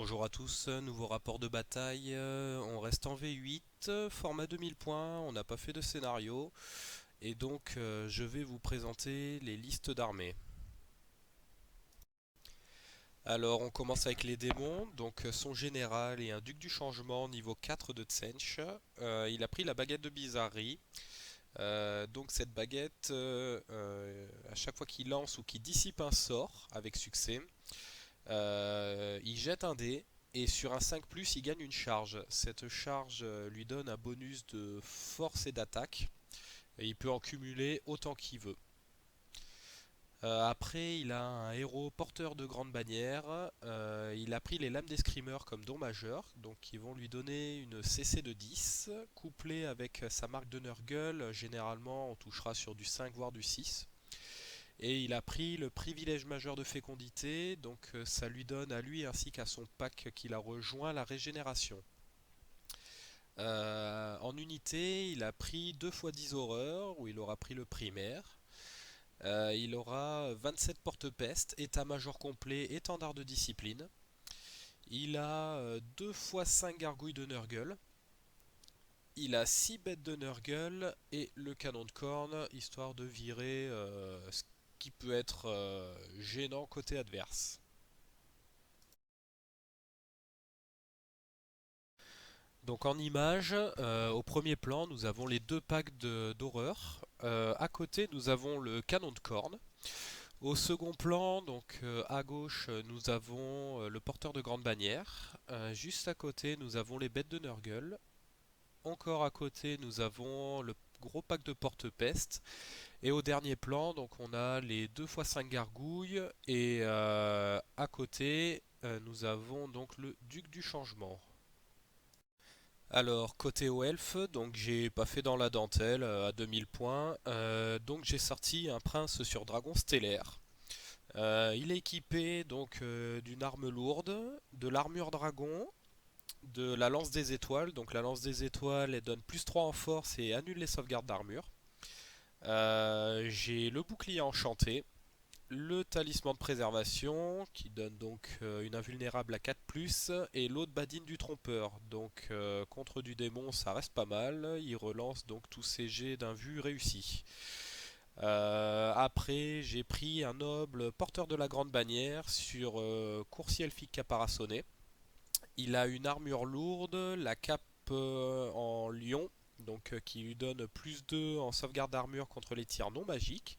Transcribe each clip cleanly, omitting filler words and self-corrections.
Bonjour à tous, nouveau rapport de bataille, on reste en V8, format 2000 points, on n'a pas fait de scénario, et donc je vais vous présenter les listes d'armées. Alors on commence avec les démons, donc son général est un duc du changement niveau 4 de Tsench. Il a pris la baguette de bizarrerie. Donc cette baguette, à chaque fois qu'il lance ou qu'il dissipe un sort avec succès, il jette un dé et sur un 5 il gagne une charge. Cette charge lui donne un bonus de force et d'attaque et il peut en cumuler autant qu'il veut. Après, il a un héros porteur de grande bannière. Il a pris les lames d'escrimeur comme don majeur, donc qui vont lui donner une CC de 10, couplée avec sa marque de Nurgle. Généralement, on touchera sur du 5 voire du 6. Et il a pris le privilège majeur de fécondité, donc ça lui donne à lui ainsi qu'à son pack qu'il a rejoint la régénération. En unité, il a pris 2 fois 10 horreurs, où il aura pris le primaire. Il aura 27 porte-peste, état-major complet, étendard de discipline. Il a 2 fois 5 gargouilles de Nurgle. Il a 6 bêtes de Nurgle et le canon de corne, histoire de virer ce qui peut être gênant côté adverse. Donc en image, au premier plan, nous avons les deux packs d'horreur. À côté, nous avons le canon de corne. Au second plan, donc à gauche, nous avons le porteur de grande bannière. Juste à côté, nous avons les bêtes de Nurgle. Encore à côté, nous avons le gros pack de porte-peste. Et au dernier plan, donc on a les 2 x 5 gargouilles. Et à côté, nous avons donc le duc du changement. Alors, côté au elfe, donc j'ai pas fait dans la dentelle à 2000 points. Donc j'ai sorti un prince sur dragon stellaire. Il est équipé donc d'une arme lourde, de l'armure dragon, de la lance des étoiles. Donc la lance des étoiles, elle donne plus 3 en force et annule les sauvegardes d'armure. J'ai le bouclier enchanté, le talisman de préservation qui donne donc une invulnérable à 4+, et l'autre badine du trompeur. Donc contre du démon ça reste pas mal, il relance donc tous ses jets d'un vu réussi. Après j'ai pris un noble porteur de la grande bannière sur coursier elfique caparaçonné. Il a une armure lourde, la cape en lion, donc qui lui donne plus 2 en sauvegarde d'armure contre les tirs non magiques.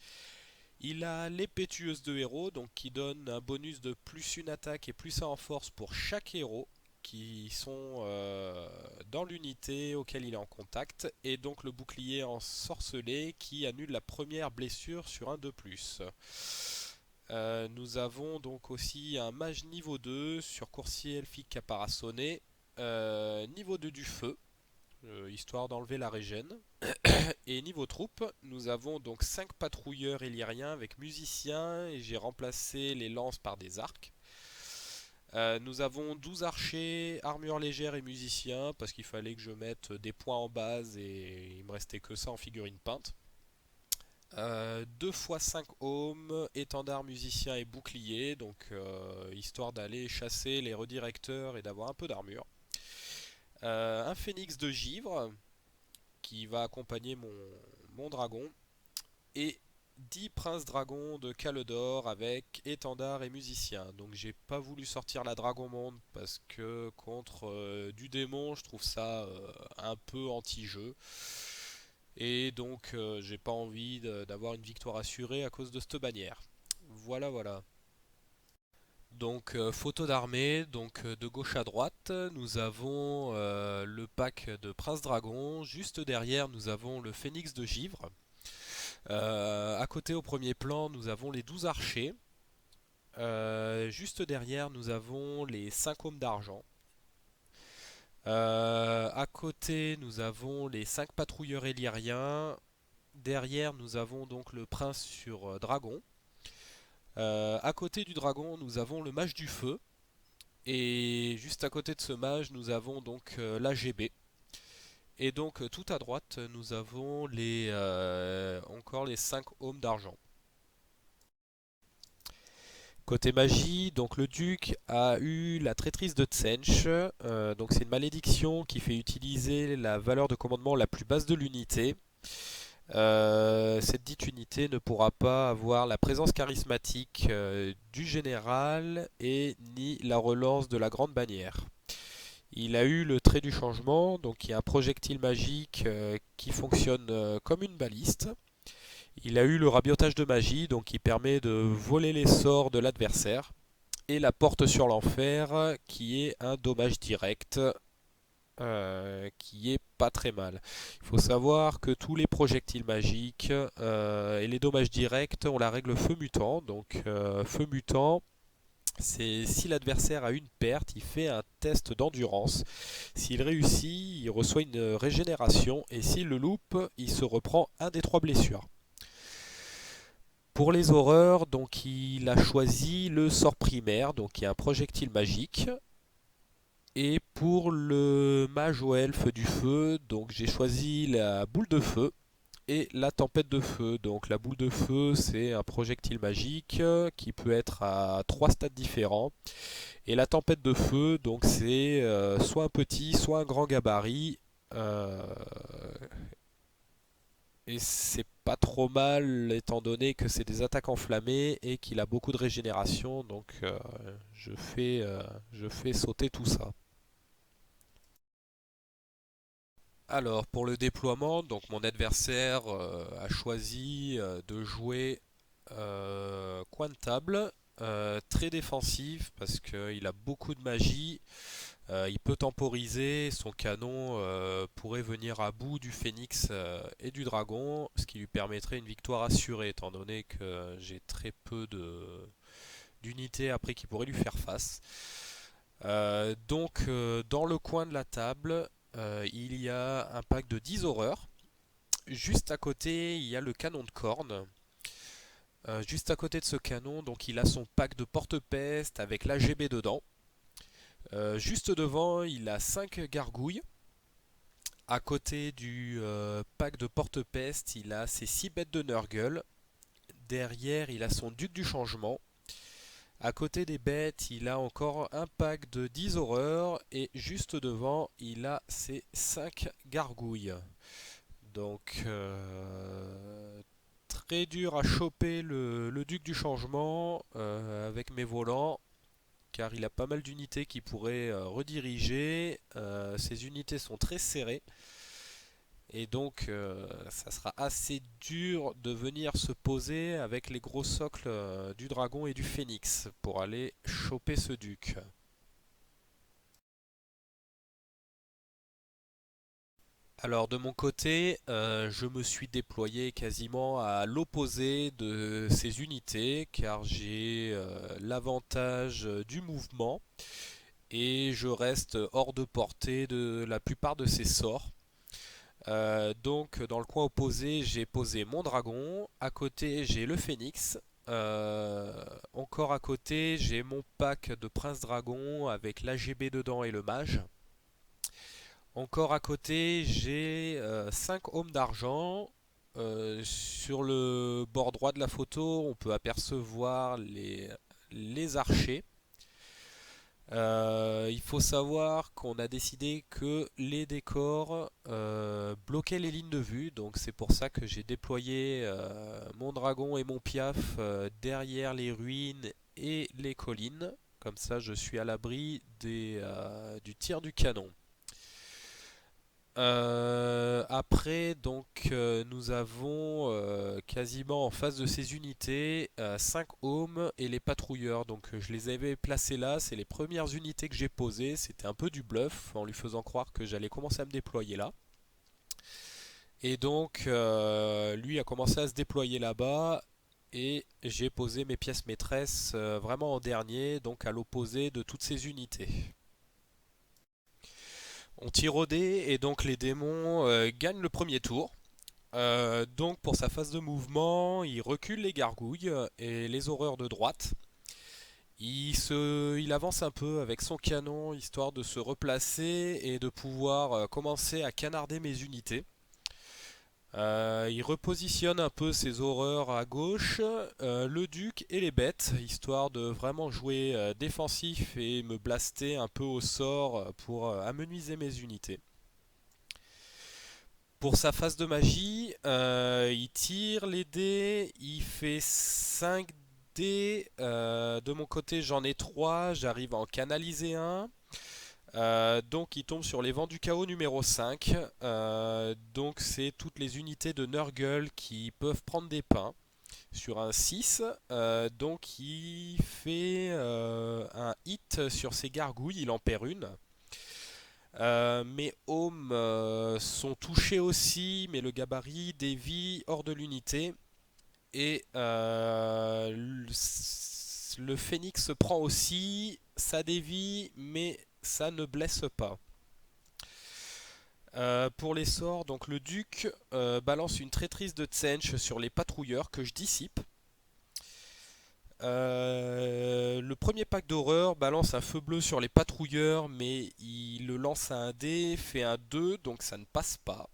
Il a l'épée tueuse de héros, donc qui donne un bonus de plus une attaque et plus 1 en force pour chaque héros qui sont dans l'unité auquel il est en contact, et donc le bouclier ensorcelé qui annule la première blessure sur un de plus. Nous avons donc aussi un mage niveau 2 sur coursier elfique caparaçonné, niveau 2 du feu, histoire d'enlever la régène. Et niveau troupe, nous avons donc 5 patrouilleurs illyriens avec musiciens et j'ai remplacé les lances par des arcs. Nous avons 12 archers, armure légère et musiciens parce qu'il fallait que je mette des points en base et il me restait que ça en figurine peinte. 2 x 5 ohms, étendard, musicien et bouclier, donc histoire d'aller chasser les redirecteurs et d'avoir un peu d'armure. Un phénix de givre qui va accompagner mon dragon, et 10 princes dragons de Caledor avec étendard et musicien. Donc j'ai pas voulu sortir la Dragon Monde parce que contre du démon, je trouve ça un peu anti-jeu. Et donc j'ai pas envie d'avoir une victoire assurée à cause de cette bannière. Voilà, voilà. Donc photo d'armée, donc de gauche à droite, nous avons le pack de Prince Dragon. Juste derrière, nous avons le Phénix de Givre. À côté, au premier plan, nous avons les 12 archers. Juste derrière, nous avons les 5 hommes d'argent. À côté, nous avons les 5 patrouilleurs illyrien. Derrière, nous avons donc le prince sur dragon. À côté du dragon, nous avons le mage du feu. Et juste à côté de ce mage, nous avons donc l'AGB. Et donc tout à droite, nous avons encore les 5 ohms d'argent. Côté magie, donc le duc a eu la traîtrise de Tsench. Donc c'est une malédiction qui fait utiliser la valeur de commandement la plus basse de l'unité. Cette dite unité ne pourra pas avoir la présence charismatique du général et ni la relance de la grande bannière. Il a eu le trait du changement, donc il y a un projectile magique qui fonctionne comme une baliste. Il a eu le rabiotage de magie, donc qui permet de voler les sorts de l'adversaire. Et la porte sur l'enfer, qui est un dommage direct, qui est pas très mal. Il faut savoir que tous les projectiles magiques et les dommages directs ont la règle feu mutant. Donc feu mutant, c'est si l'adversaire a une perte, il fait un test d'endurance. S'il réussit, il reçoit une régénération. Et s'il le loupe, il se reprend un des 3 blessures. Pour les horreurs, donc il a choisi le sort primaire, donc qui est un projectile magique. Et pour le mage ou elfe du feu, donc j'ai choisi la boule de feu et la tempête de feu. Donc la boule de feu, c'est un projectile magique qui peut être à 3 stades différents. Et la tempête de feu, donc c'est soit un petit, soit un grand gabarit. Euh, et c'est pas trop mal étant donné que c'est des attaques enflammées et qu'il a beaucoup de régénération. Donc je fais sauter tout ça. Alors pour le déploiement, donc mon adversaire a choisi de jouer coin de table, très défensif parce qu'il a beaucoup de magie, il peut temporiser, son canon pourrait venir à bout du phénix et du dragon, ce qui lui permettrait une victoire assurée étant donné que j'ai très peu d'unités après qui pourraient lui faire face. Dans le coin de la table, il y a un pack de 10 horreurs. Juste à côté, il y a le canon de corne. Juste à côté de ce canon, donc il a son pack de porte-peste avec l'AGB dedans. Juste devant, il a 5 gargouilles. À côté du pack de porte-peste, il a ses 6 bêtes de Nurgle. Derrière, il a son duc du changement. À côté des bêtes, il a encore un pack de 10 horreurs et juste devant, il a ses 5 gargouilles. Donc, très dur à choper le duc du changement avec mes volants, car il a pas mal d'unités qui pourraient rediriger. Ces unités sont très serrées. Et donc, ça sera assez dur de venir se poser avec les gros socles du dragon et du phénix pour aller choper ce duc. Alors de mon côté, je me suis déployé quasiment à l'opposé de ces unités car j'ai l'avantage du mouvement et je reste hors de portée de la plupart de ces sorts. Donc dans le coin opposé, j'ai posé mon dragon. À côté, j'ai le phénix. Encore à côté, j'ai mon pack de prince dragon avec l'AGB dedans et le mage. Encore à côté, j'ai 5 ohms d'argent. Sur le bord droit de la photo, on peut apercevoir les archers. Il faut savoir qu'on a décidé que les décors bloquaient les lignes de vue, donc c'est pour ça que j'ai déployé mon dragon et mon piaf derrière les ruines et les collines. Comme ça, je suis à l'abri du tir du canon. Après, nous avons quasiment en face de ces unités 5 ohms et les patrouilleurs. Donc, je les avais placés là. C'est les premières unités que j'ai posées. C'était un peu du bluff en lui faisant croire que j'allais commencer à me déployer là. Et donc, lui a commencé à se déployer là-bas. Et j'ai posé mes pièces maîtresses vraiment en dernier, donc à l'opposé de toutes ces unités. On tire au dé et donc les démons gagnent le premier tour. Donc pour sa phase de mouvement, il recule les gargouilles et les horreurs de droite. Il avance un peu avec son canon histoire de se replacer et de pouvoir commencer à canarder mes unités. Il repositionne un peu ses horreurs à gauche, le duc et les bêtes, histoire de vraiment jouer défensif et me blaster un peu au sort pour amenuiser mes unités. Pour sa phase de magie, il tire les dés, il fait 5 dés. De mon côté, j'en ai 3, j'arrive à en canaliser un. Donc il tombe sur les vents du chaos numéro 5. Donc c'est toutes les unités de Nurgle qui peuvent prendre des pains sur un 6. Donc il fait un hit sur ses gargouilles, il en perd une. Mes hommes sont touchés aussi, mais le gabarit dévie hors de l'unité. Et le phénix se prend aussi, ça dévie, mais ça ne blesse pas. Pour les sorts, donc le duc balance une traîtrise de Tsench sur les patrouilleurs que je dissipe. Le premier pack d'horreur balance un feu bleu sur les patrouilleurs, mais il le lance à un dé, fait un 2, donc ça ne passe pas.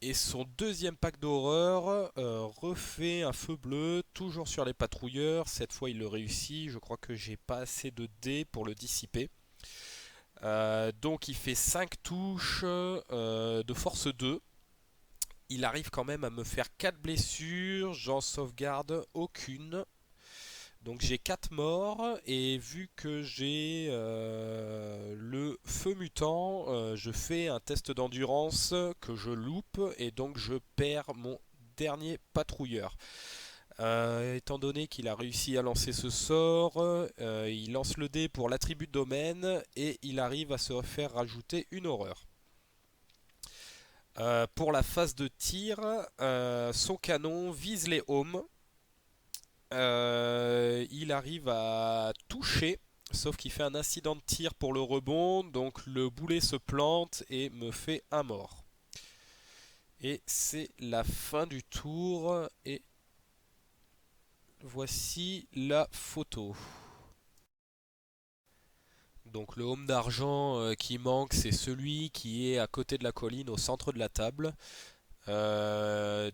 Et son deuxième pack d'horreur refait un feu bleu, toujours sur les patrouilleurs. Cette fois, il le réussit. Je crois que j'ai pas assez de dés pour le dissiper. Donc, il fait 5 touches de force 2. Il arrive quand même à me faire 4 blessures. J'en sauvegarde aucune. Donc j'ai 4 morts et vu que j'ai le feu mutant, je fais un test d'endurance que je loupe et donc je perds mon dernier patrouilleur. Étant donné qu'il a réussi à lancer ce sort, il lance le dé pour l'attribut de domaine et il arrive à se faire rajouter une horreur. Pour la phase de tir, son canon vise les hommes. Il arrive à toucher, sauf qu'il fait un incident de tir pour le rebond, donc le boulet se plante et me fait un mort. Et c'est la fin du tour, et voici la photo. Donc le home d'argent qui manque, c'est celui qui est à côté de la colline au centre de la table.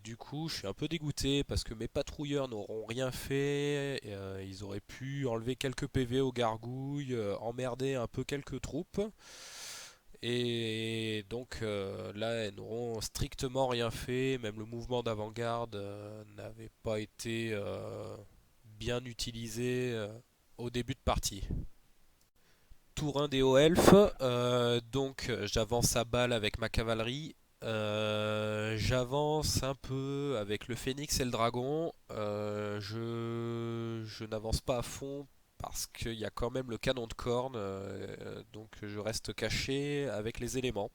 Du coup, je suis un peu dégoûté parce que mes patrouilleurs n'auront rien fait. Ils auraient pu enlever quelques PV aux gargouilles, emmerder un peu quelques troupes. Et donc là, elles n'auront strictement rien fait. Même le mouvement d'avant-garde n'avait pas été bien utilisé au début de partie. Tour 1 des hauts elfes, donc j'avance à balle avec ma cavalerie. J'avance un peu avec le phénix et le dragon. Je n'avance pas à fond parce qu'il y a quand même le canon de corne, donc je reste caché avec les éléments.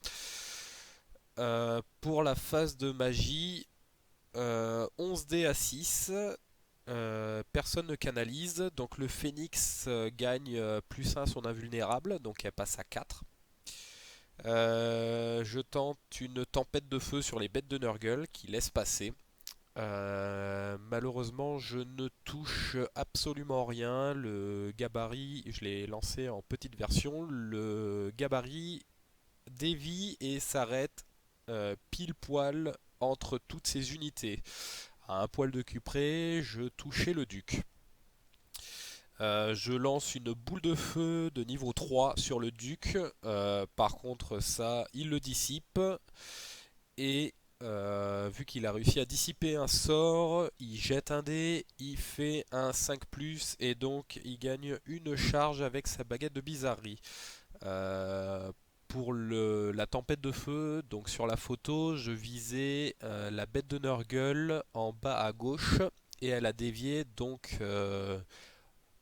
Pour la phase de magie, 11 dés à 6. Personne ne canalise, donc le phénix gagne plus 1 son invulnérable, donc elle passe à 4. Je tente une tempête de feu sur les bêtes de Nurgle qui laisse passer. Malheureusement, je ne touche absolument rien. Le gabarit, je l'ai lancé en petite version, le gabarit dévie et s'arrête pile poil entre toutes ces unités. À un poil de cul près, je touchais le duc. Je lance une boule de feu de niveau 3 sur le duc. Par contre, ça, il le dissipe. Et vu qu'il a réussi à dissiper un sort, il jette un dé, il fait un 5+, et donc il gagne une charge avec sa baguette de bizarrerie. Pour la tempête de feu, donc sur la photo, je visais la bête de Nurgle en bas à gauche, et elle a dévié donc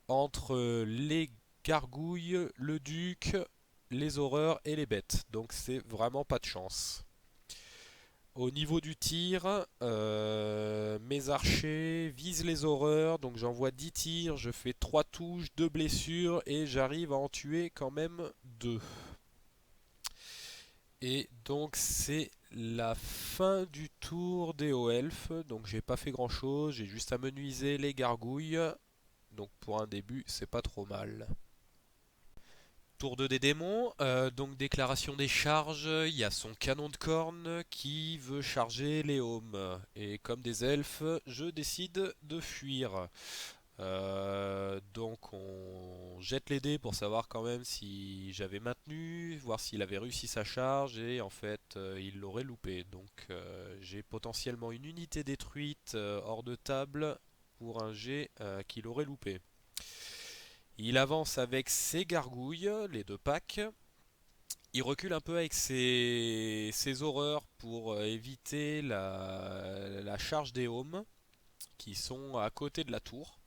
entre les gargouilles, le duc, les horreurs et les bêtes. Donc c'est vraiment pas de chance. Au niveau du tir, mes archers visent les horreurs, donc j'envoie 10 tirs, je fais 3 touches, 2 blessures et j'arrive à en tuer quand même 2. Et donc c'est la fin du tour des hauts elfes, donc j'ai pas fait grand chose, j'ai juste amenuisé les gargouilles, donc pour un début c'est pas trop mal. Tour 2 des démons, donc déclaration des charges, il y a son canon de corne qui veut charger les Léom. Et comme des elfes, je décide de fuir. Donc on jette les dés pour savoir quand même si j'avais maintenu, voir s'il avait réussi sa charge et en fait il l'aurait loupé. Donc j'ai potentiellement une unité détruite hors de table pour un jet qu'il aurait loupé. Il avance avec ses gargouilles, les deux packs. Il recule un peu avec ses horreurs pour éviter la charge des Homes qui sont à côté de la tour.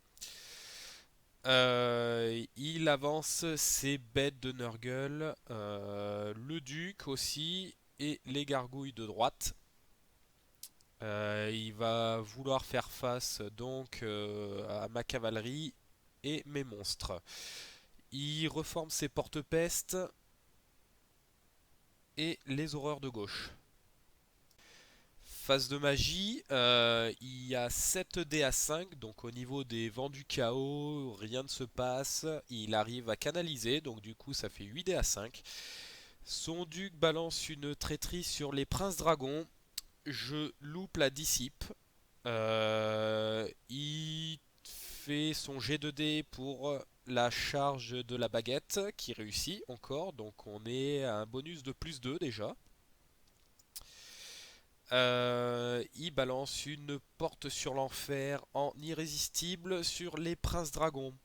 Il avance ses bêtes de Nurgle, le duc aussi et les gargouilles de droite. Il va vouloir faire face donc à ma cavalerie et mes monstres. Il reforme ses porte-pestes et les horreurs de gauche. Phase de magie, il y a 7 dés à 5, donc au niveau des vents du chaos, rien ne se passe. Il arrive à canaliser, donc du coup ça fait 8 dés à 5. Son duc balance une traîtrise sur les princes dragons. Je loupe la dissipe. Il fait son jet de dés pour la charge de la baguette qui réussit encore, donc on est à un bonus de plus 2 déjà. Il balance une porte sur l'enfer en irrésistible sur les princes dragons.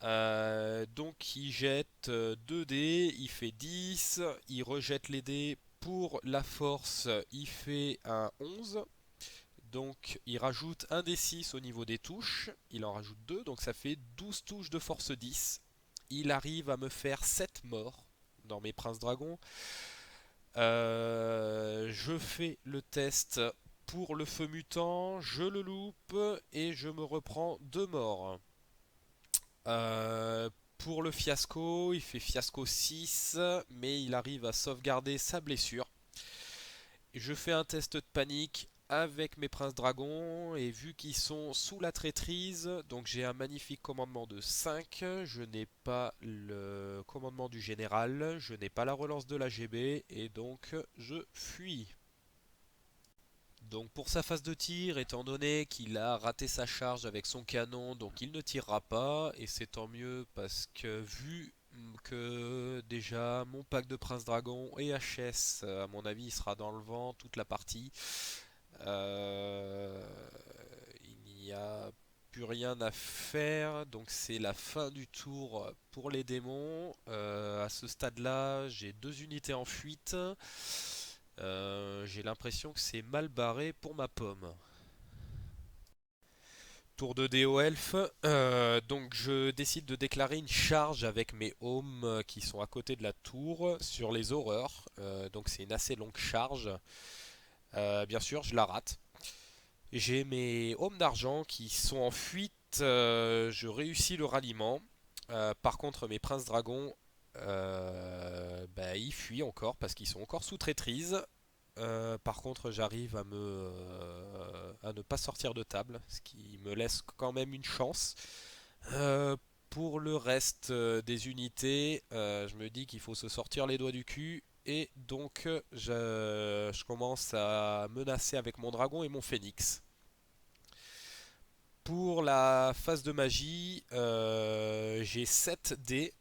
Donc il jette 2 dés, il fait 10, il rejette les dés pour la force, il fait un 11. Donc il rajoute un d 6 au niveau des touches, il en rajoute 2, donc ça fait 12 touches de force 10. Il arrive à me faire 7 morts dans mes princes dragons. Je fais le test pour le feu mutant, je le loupe et je me reprends 2 morts. Euh, pour le fiasco, il fait fiasco 6, mais il arrive à sauvegarder sa blessure. Je fais un test de panique avec mes princes dragons et vu qu'ils sont sous la traîtrise, donc j'ai un magnifique commandement de 5, je n'ai pas le commandement du général, je n'ai pas la relance de la GB et donc je fuis. Donc pour sa phase de tir, étant donné qu'il a raté sa charge avec son canon, donc il ne tirera pas, et c'est tant mieux parce que vu que déjà mon pack de Prince Dragon et HS, à mon avis, il sera dans le vent toute la partie, euh, il n'y a plus rien à faire, donc c'est la fin du tour pour les démons. À ce stade-là, j'ai 2 unités en fuite. J'ai l'impression que c'est mal barré pour ma pomme. Tour de DO Elf, donc je décide de déclarer une charge avec mes hommes qui sont à côté de la tour sur les horreurs. Donc c'est une assez longue charge. Bien sûr, je la rate. J'ai mes hommes d'argent qui sont en fuite. Je réussis le ralliement. Par contre, mes princes dragons, bah, ils fuient encore parce qu'ils sont encore sous traîtrise. Par contre, j'arrive à ne pas sortir de table, ce qui me laisse quand même une chance. Euh, pour le reste des unités, je me dis qu'il faut se sortir les doigts du cul. Et donc, je commence à menacer avec mon dragon et mon phénix. Pour la phase de magie, j'ai 7 dés,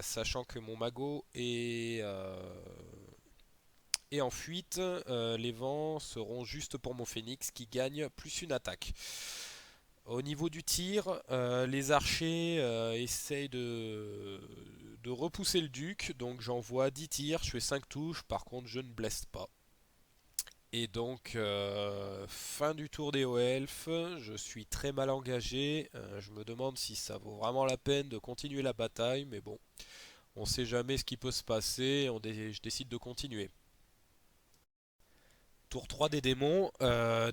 sachant que mon magot est en fuite. Les vents seront juste pour mon phénix qui gagne plus une attaque. Au niveau du tir, les archers essayent de repousser le duc, donc j'envoie 10 tirs, je fais 5 touches, par contre je ne blesse pas. Et donc, fin du tour des hauts elfes, je suis très mal engagé. Je me demande si ça vaut vraiment la peine de continuer la bataille, mais bon, on sait jamais ce qui peut se passer, je décide de continuer. Tour 3 des démons,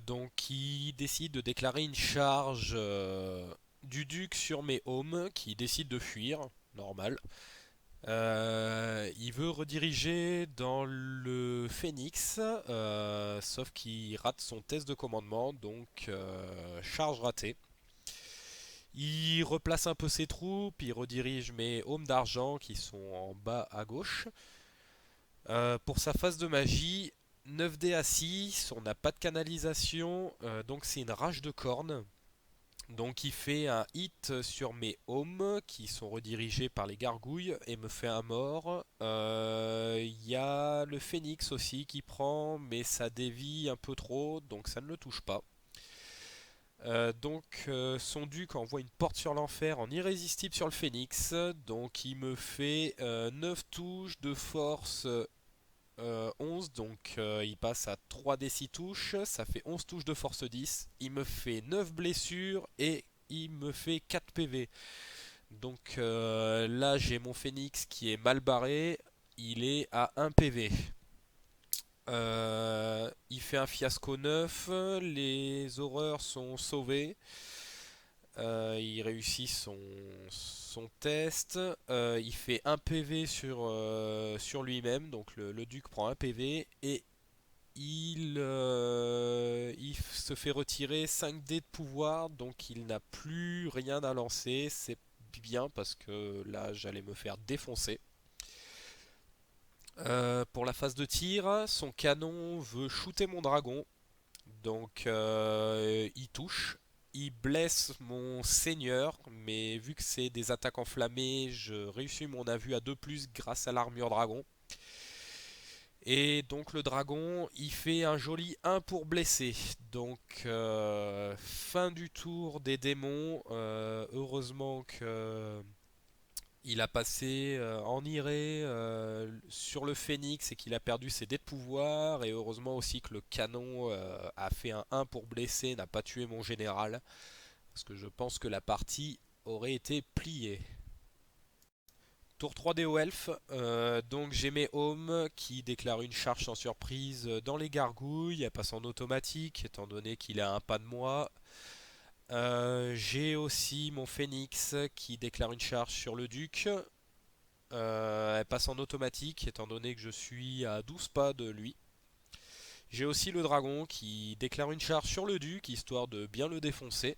donc qui décide de déclarer une charge du duc sur mes hommes, qui décide de fuir, normal. Il veut rediriger dans le Phénix, sauf qu'il rate son test de commandement, donc charge ratée. Il replace un peu ses troupes, il redirige mes aumes d'argent qui sont en bas à gauche. Pour sa phase de magie, 9 dés à 6, on n'a pas de canalisation, donc c'est une rage de cornes. Donc il fait un hit sur mes aumes qui sont redirigés par les gargouilles et me fait un mort. Il y a le phénix aussi qui prend, mais ça dévie un peu trop, donc ça ne le touche pas. Son duc envoie une porte sur l'enfer en irrésistible sur le phénix. Donc il me fait 9 touches de force 11. Donc il passe à 3d6 touches. Ça fait 11 touches de force 10. Il me fait 9 blessures et il me fait 4 PV. Donc là j'ai mon phénix qui est mal barré. Il est à 1 PV. Il fait un fiasco 9, les horreurs sont sauvées. Il réussit son test. Il fait un PV sur lui-même, donc le duc prend un PV et il se fait retirer 5 dés de pouvoir, donc il n'a plus rien à lancer. C'est bien parce que là j'allais me faire défoncer. Pour la phase de tir, son canon veut shooter mon dragon. Donc il touche, il blesse mon seigneur, mais vu que c'est des attaques enflammées, je réussis mon invu à 2+, grâce à l'armure dragon. Et donc le dragon, il fait un joli 1 pour blesser. Donc fin du tour des démons. Heureusement que il a passé en iré sur le phénix et qu'il a perdu ses dés de pouvoir. Et heureusement aussi que le canon a fait un 1 pour blesser, n'a pas tué mon général. Parce que je pense que la partie aurait été pliée. Tour 3D au elfe, donc j'ai mes hommes qui déclarent une charge sans surprise dans les gargouilles, elle passe en automatique étant donné qu'il a un pas de moi. J'ai aussi mon phénix qui déclare une charge sur le duc. Elle passe en automatique étant donné que je suis à 12 pas de lui. J'ai aussi le dragon qui déclare une charge sur le duc histoire de bien le défoncer.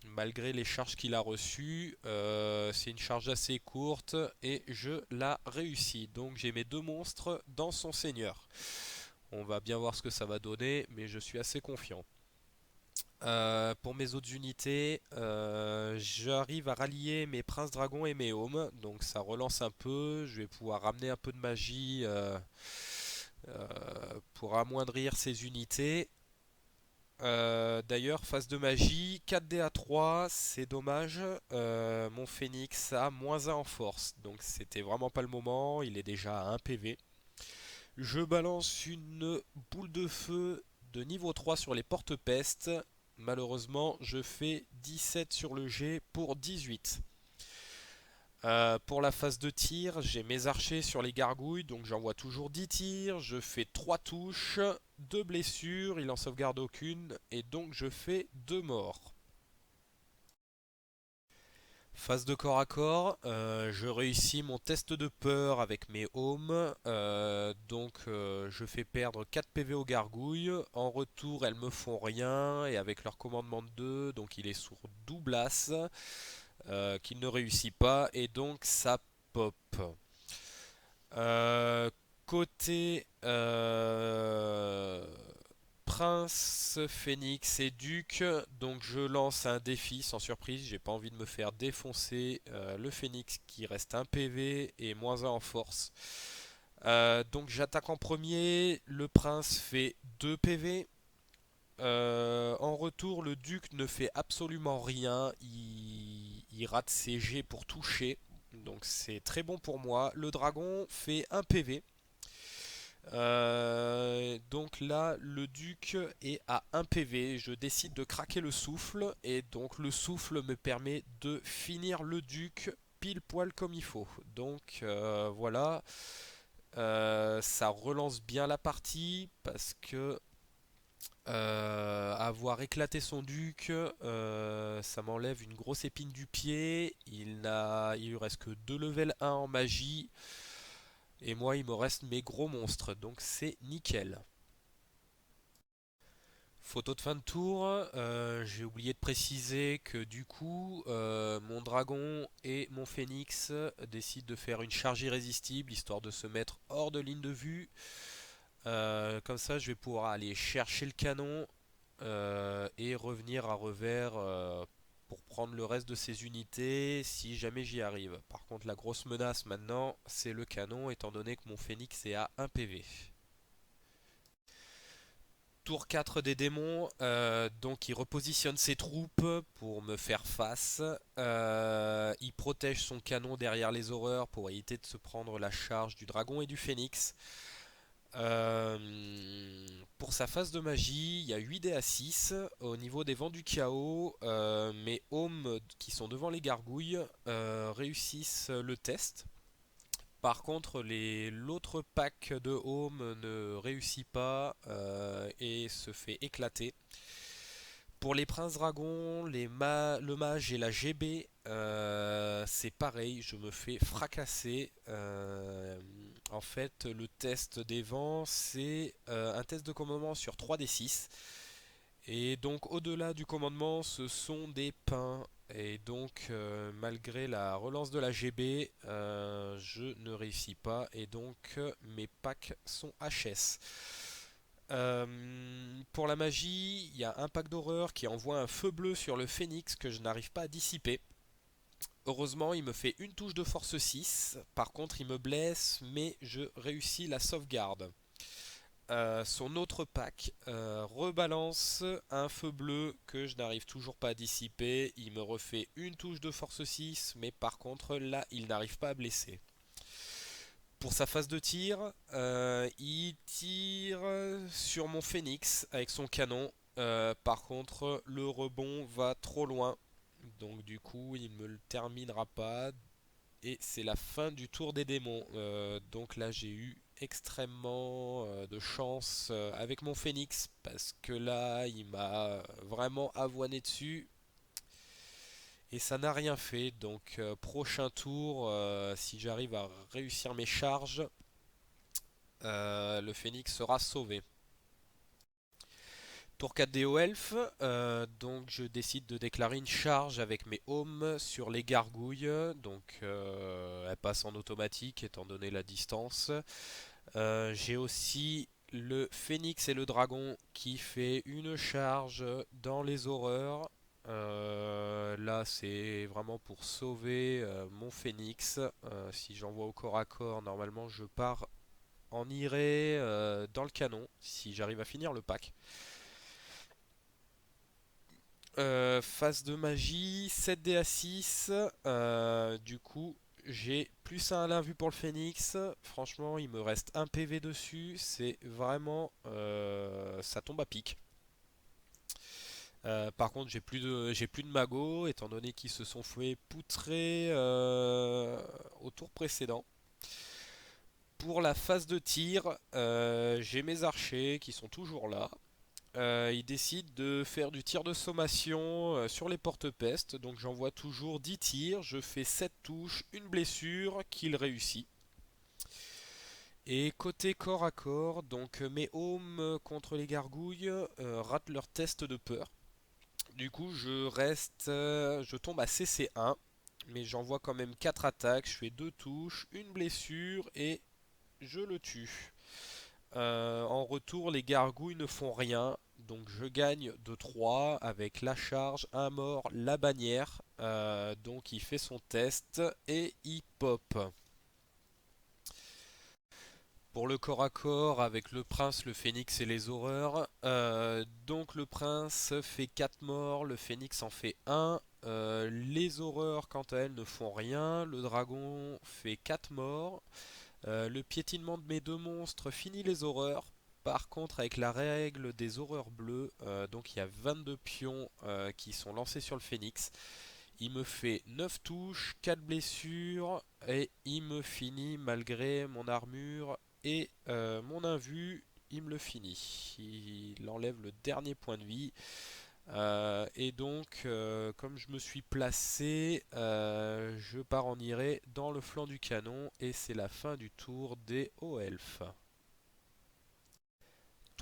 Malgré les charges qu'il a reçues, c'est une charge assez courte et je la réussis. Donc j'ai mes deux monstres dans son seigneur. On va bien voir ce que ça va donner, mais je suis assez confiant. Pour mes autres unités, j'arrive à rallier mes princes dragons et mes hommes, donc ça relance un peu. Je vais pouvoir ramener un peu de magie pour amoindrir ces unités. D'ailleurs, phase de magie, 4D à 3, c'est dommage. Mon phénix a -1 en force, donc c'était vraiment pas le moment. Il est déjà à 1 PV. Je balance une boule de feu de niveau 3 sur les porte-pestes. Malheureusement, je fais 17 sur le G pour 18. Pour la phase de tir, j'ai mes archers sur les gargouilles, donc j'envoie toujours 10 tirs. Je fais 3 touches, 2 blessures, il en sauvegarde aucune, et donc je fais 2 morts. Phase de corps à corps, je réussis mon test de peur avec mes hommes, je fais perdre 4 PV aux gargouilles. En retour, elles me font rien, et avec leur commandement de 2, donc il est sur Douglas, qu'il ne réussit pas, et donc ça pop. Euh, Côté Prince, Phénix et Duc, donc je lance un défi sans surprise, j'ai pas envie de me faire défoncer le Phénix qui reste 1 PV et -1 en force. Donc j'attaque en premier, le Prince fait 2 PV. En retour, le Duc ne fait absolument rien, il rate ses jets pour toucher, donc c'est très bon pour moi. Le Dragon fait 1 PV. Donc là, le duc est à 1 PV. Je décide de craquer le souffle. Et donc le souffle me permet de finir le duc pile poil comme il faut. Donc voilà. Ça relance bien la partie parce que avoir éclaté son duc, ça m'enlève une grosse épine du pied. Il lui reste que 2 level 1 en magie. Et moi, il me reste mes gros monstres, donc c'est nickel. Photo de fin de tour, j'ai oublié de préciser que du coup, mon dragon et mon phénix décident de faire une charge irrésistible histoire de se mettre hors de ligne de vue. Comme ça, je vais pouvoir aller chercher le canon et revenir à revers pour prendre le reste de ces unités si jamais j'y arrive. Par contre, la grosse menace maintenant, c'est le canon étant donné que mon phénix est à 1 PV. Tour 4 des démons, donc il repositionne ses troupes pour me faire face. Il protège son canon derrière les horreurs pour éviter de se prendre la charge du dragon et du phénix. Euh, pour sa phase de magie, il y a 8 dés à 6. Au niveau des vents du chaos, mes hommes qui sont devant les gargouilles réussissent le test. Par contre, l'autre pack de home ne réussit pas et se fait éclater. Pour les princes dragons, le mage et la GB, c'est pareil, je me fais fracasser. En fait, le test des vents, c'est un test de commandement sur 3d6. Et donc au-delà du commandement, ce sont des pains. Et donc malgré la relance de la GB, je ne réussis pas. Et donc mes packs sont HS. Pour la magie, il y a un pack d'horreur qui envoie un feu bleu sur le phénix que je n'arrive pas à dissiper. Heureusement, il me fait une touche de force 6. Par contre, il me blesse, mais je réussis la sauvegarde. Son autre pack rebalance un feu bleu que je n'arrive toujours pas à dissiper. Il me refait une touche de force 6, mais par contre là il n'arrive pas à blesser. Pour sa phase de tir, il tire sur mon phénix avec son canon. Par contre le rebond va trop loin. Donc du coup il ne me le terminera pas. Et c'est la fin du tour des démons. Donc là j'ai eu extrêmement de chance avec mon phénix parce que là il m'a vraiment avoiné dessus et ça n'a rien fait. Donc prochain tour, si j'arrive à réussir mes charges, le phénix sera sauvé. Tour 4 des hauts elfes, donc je décide de déclarer une charge avec mes hommes sur les gargouilles, donc elle passe en automatique étant donné la distance. J'ai aussi le phénix et le dragon qui fait une charge dans les horreurs. Là c'est vraiment pour sauver mon phénix. Si j'envoie au corps à corps, normalement je pars en iré dans le canon si j'arrive à finir le pack. Phase de magie, 7 dés à 6. Du coup, j'ai plus un à l'invue pour le phénix. Franchement, il me reste un PV dessus. C'est vraiment. Ça tombe à pic. Par contre, j'ai plus de magots, étant donné qu'ils se sont fait poutrer au tour précédent. Pour la phase de tir, j'ai mes archers qui sont toujours là. Il décide de faire du tir de sommation sur les porte-pestes. Donc j'envoie toujours 10 tirs, je fais 7 touches, une blessure qu'il réussit. Et côté corps à corps, donc mes hommes contre les gargouilles ratent leur test de peur. Du coup je tombe à CC1, mais j'envoie quand même 4 attaques, je fais 2 touches, une blessure et je le tue. En retour, les gargouilles ne font rien. Donc je gagne de 3 avec la charge, un mort, la bannière. Donc il fait son test et il pop. Pour le corps à corps avec le prince, le phénix et les horreurs. Donc le prince fait 4 morts, le phénix en fait 1. Les horreurs quant à elles ne font rien. Le dragon fait 4 morts. Le piétinement de mes deux monstres finit les horreurs. Par contre, avec la règle des horreurs bleues, donc il y a 22 pions qui sont lancés sur le phénix. Il me fait 9 touches, 4 blessures et il me finit malgré mon armure et mon invue. Il me le finit. Il enlève le dernier point de vie. Et donc, comme je me suis placé, je pars en iré dans le flanc du canon et c'est la fin du tour des hauts elfes.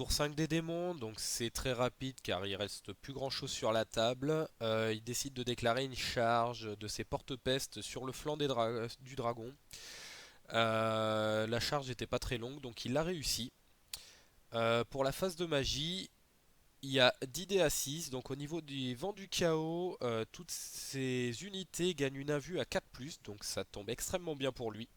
Tour 5 des démons, donc c'est très rapide car il reste plus grand chose sur la table. Il décide de déclarer une charge de ses porte-pestes sur le flanc du dragon. La charge n'était pas très longue donc il l'a réussi. Pour la phase de magie, il y a 10 dés à 6, donc au niveau du vent du chaos, toutes ces unités gagnent une invue à 4+, donc ça tombe extrêmement bien pour lui.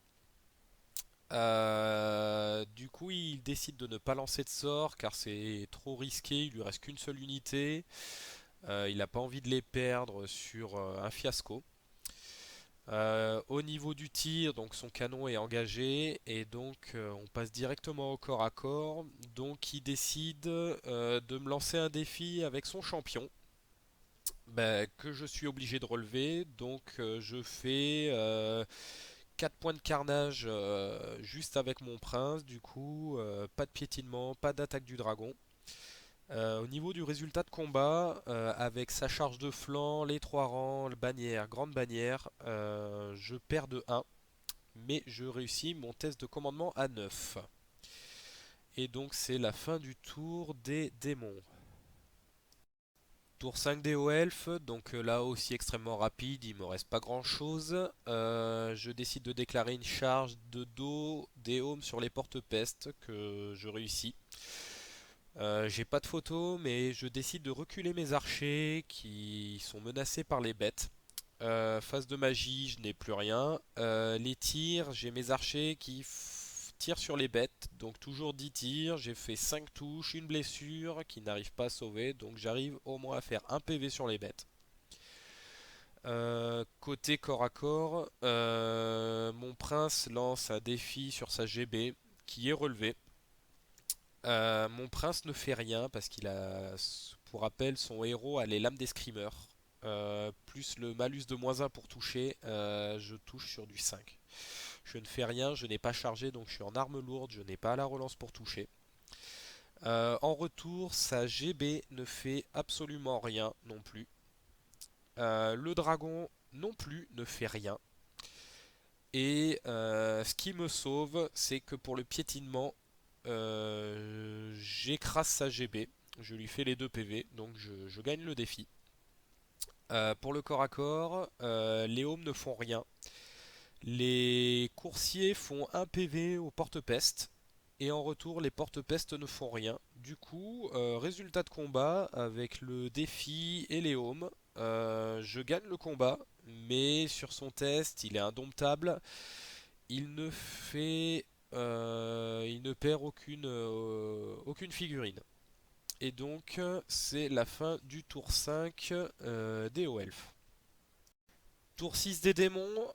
Du coup, il décide de ne pas lancer de sort car c'est trop risqué, il lui reste qu'une seule unité. Il n'a pas envie de les perdre sur un fiasco. Au niveau du tir, donc son canon est engagé et donc on passe directement au corps à corps. Donc il décide de me lancer un défi avec son champion, que je suis obligé de relever. Donc je fais 4 points de carnage juste avec mon prince. Du coup, pas de piétinement, pas d'attaque du dragon. Au niveau du résultat de combat, avec sa charge de flanc, les 3 rangs, le bannière, grande bannière, je perds de 1, mais je réussis mon test de commandement à 9. Et donc c'est la fin du tour des démons. Tour 5 des hauts elfes, donc là aussi extrêmement rapide, il me reste pas grand chose. Je décide de déclarer une charge de dos des hommes sur les porte-pestes que je réussis. J'ai pas de photo, mais je décide de reculer mes archers qui sont menacés par les bêtes. Phase de magie, je n'ai plus rien. Les tirs, j'ai mes archers qui tirent sur les bêtes. Donc toujours 10 tirs, j'ai fait 5 touches, une blessure qui n'arrive pas à sauver. Donc j'arrive au moins à faire un PV sur les bêtes. Côté corps à corps, mon prince lance un défi sur sa GB qui est relevé. Mon prince ne fait rien parce qu'il a, pour rappel, son héros a les lames des screamers. Plus le malus de -1 pour toucher, je touche sur du 5. Je ne fais rien, je n'ai pas chargé donc je suis en arme lourde, je n'ai pas la relance pour toucher. En retour, sa GB ne fait absolument rien non plus. Le dragon non plus ne fait rien. Et ce qui me sauve, c'est que pour le piétinement, j'écrase sa GB. Je lui fais les 2 PV, donc je gagne le défi. Pour le corps à corps, les hommes ne font rien. Les coursiers font 1 PV au porte-peste. Et en retour, les porte-peste ne font rien. Du coup, résultat de combat, avec le défi et les hommes, je gagne le combat. Mais sur son test, il est indomptable. Il ne fait... il ne perd aucune figurine. Et donc, c'est la fin du tour 5 des hauts elfes. Tour 6 des démons,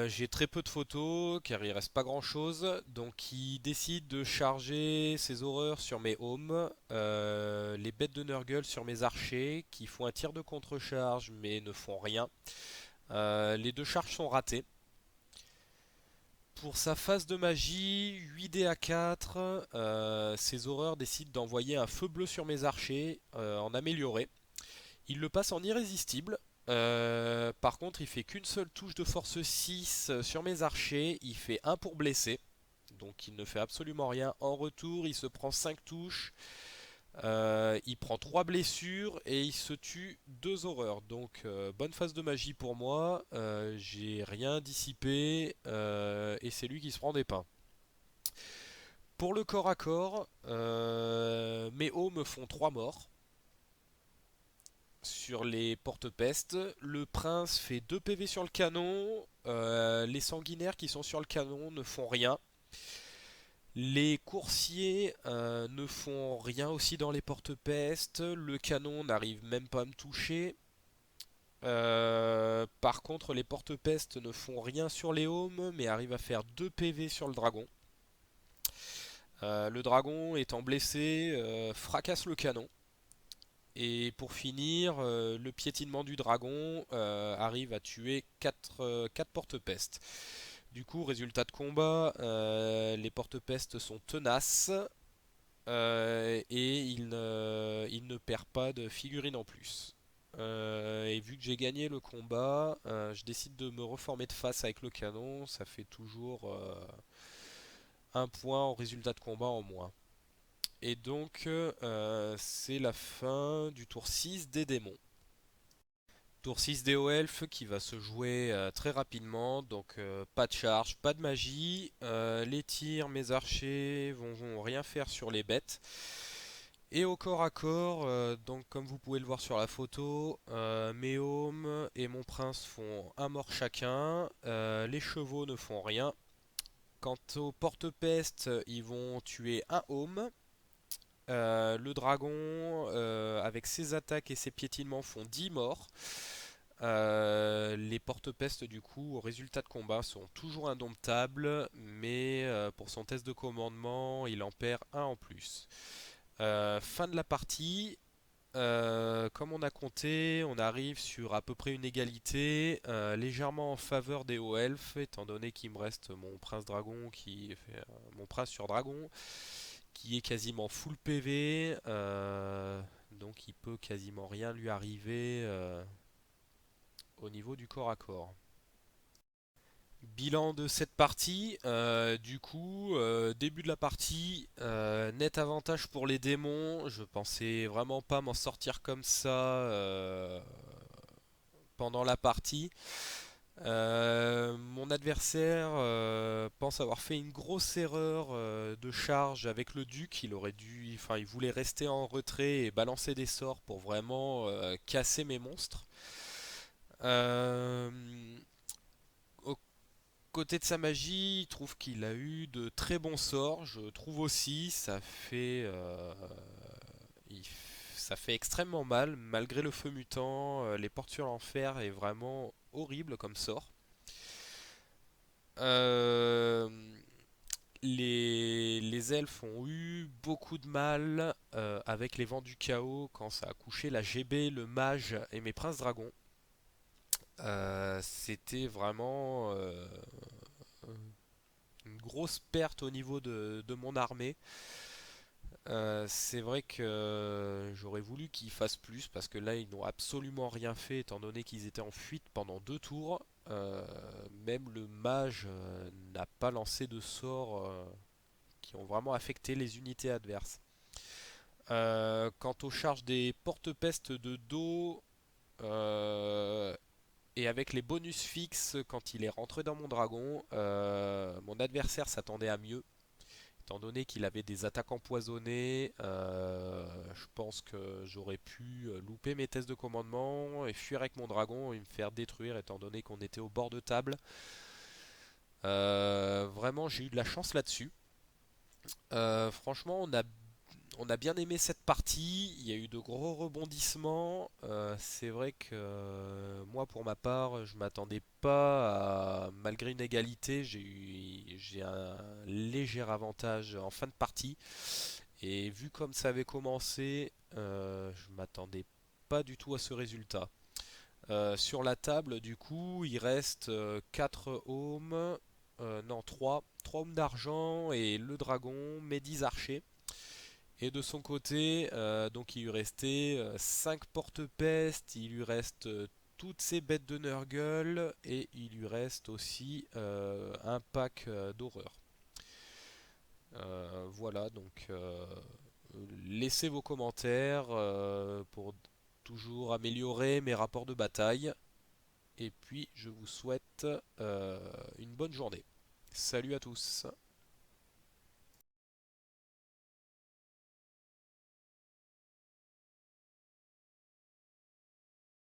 j'ai très peu de photos car il reste pas grand chose. Donc il décide de charger ses horreurs sur mes hommes, les bêtes de Nurgle sur mes archers qui font un tir de contre-charge mais ne font rien. Les 2 charges sont ratées. Pour sa phase de magie, 8 dés à 4, ses horreurs décident d'envoyer un feu bleu sur mes archers en amélioré. Il le passe en irrésistible. Par contre, il fait qu'une seule touche de force 6 sur mes archers. Il fait 1 pour blesser. Donc il ne fait absolument rien. En retour, il se prend 5 touches. Il prend 3 blessures et il se tue 2 horreurs. Donc bonne phase de magie pour moi. J'ai rien dissipé et c'est lui qui se prend des pains. Pour le corps à corps, mes hauts me font 3 morts sur les porte-pestes. Le prince fait 2 PV sur le canon. Les sanguinaires qui sont sur le canon ne font rien. Les coursiers ne font rien aussi dans les porte-pestes. Le canon n'arrive même pas à me toucher. Par contre, les porte-pestes ne font rien sur les hommes, mais arrivent à faire 2 PV sur le dragon. Le dragon, étant blessé, fracasse le canon. Et pour finir, le piétinement du dragon arrive à tuer 4 porte-pestes. Du coup, résultat de combat, les porte-pestes sont tenaces et il ne perd pas de figurines en plus. Et vu que j'ai gagné le combat, je décide de me reformer de face avec le canon. Ça fait toujours un point en résultat de combat en moins. Et donc, c'est la fin du tour 6 des démons. Tour 6 des hauts elfes qui va se jouer très rapidement, donc pas de charge, pas de magie. Les tirs, mes archers vont rien faire sur les bêtes. Et au corps à corps, donc comme vous pouvez le voir sur la photo, mes hommes et mon prince font un mort chacun. Les chevaux ne font rien. Quant aux porte-peste, ils vont tuer un home. Le dragon, avec ses attaques et ses piétinements, font 10 morts. Les porte-peste, du coup, au résultat de combat, sont toujours indomptables, mais pour son test de commandement, il en perd un en plus. Fin de la partie. Comme on a compté, on arrive sur à peu près une égalité, légèrement en faveur des hauts elfes, étant donné qu'il me reste mon prince dragon mon prince sur dragon, qui est quasiment full PV, donc il peut quasiment rien lui arriver au niveau du corps à corps. Bilan de cette partie, du coup, début de la partie, net avantage pour les démons. Je pensais vraiment pas m'en sortir comme ça pendant la partie. Mon adversaire pense avoir fait une grosse erreur de charge avec le duc. Il voulait rester en retrait et balancer des sorts pour vraiment casser mes monstres. Euh, au côté de sa magie, il trouve qu'il a eu de très bons sorts. Je trouve aussi, il- ça fait extrêmement mal, malgré le feu mutant. Les portes sur l'enfer est vraiment horrible comme sort. Euh, les elfes ont eu beaucoup de mal avec les vents du chaos quand ça a couché la GB, le mage et mes princes dragons. C'était vraiment une grosse perte au niveau de mon armée. C'est vrai que j'aurais voulu qu'ils fassent plus parce que là ils n'ont absolument rien fait étant donné qu'ils étaient en fuite pendant 2 tours. Même le mage n'a pas lancé de sorts qui ont vraiment affecté les unités adverses. Quant aux charges des porte-peste de dos, euh, et avec les bonus fixes quand il est rentré dans mon dragon, mon adversaire s'attendait à mieux. Étant donné qu'il avait des attaques empoisonnées, je pense que j'aurais pu louper mes tests de commandement et fuir avec mon dragon et me faire détruire étant donné qu'on était au bord de table. Vraiment, j'ai eu de la chance là-dessus. Franchement, on a bien aimé cette partie, il y a eu de gros rebondissements. C'est vrai que moi, pour ma part, je m'attendais pas à, malgré une égalité, j'ai un léger avantage en fin de partie. Et vu comme ça avait commencé, je m'attendais pas du tout à ce résultat. Sur la table, du coup, il reste 4 ohms, non 3 ohms d'argent et le dragon, mes 10 archers. Et de son côté, donc il lui restait 5 porte-peste, il lui reste toutes ses bêtes de Nurgle et il lui reste aussi un pack d'horreur. Voilà, donc laissez vos commentaires pour toujours améliorer mes rapports de bataille. Et puis je vous souhaite une bonne journée. Salut à tous.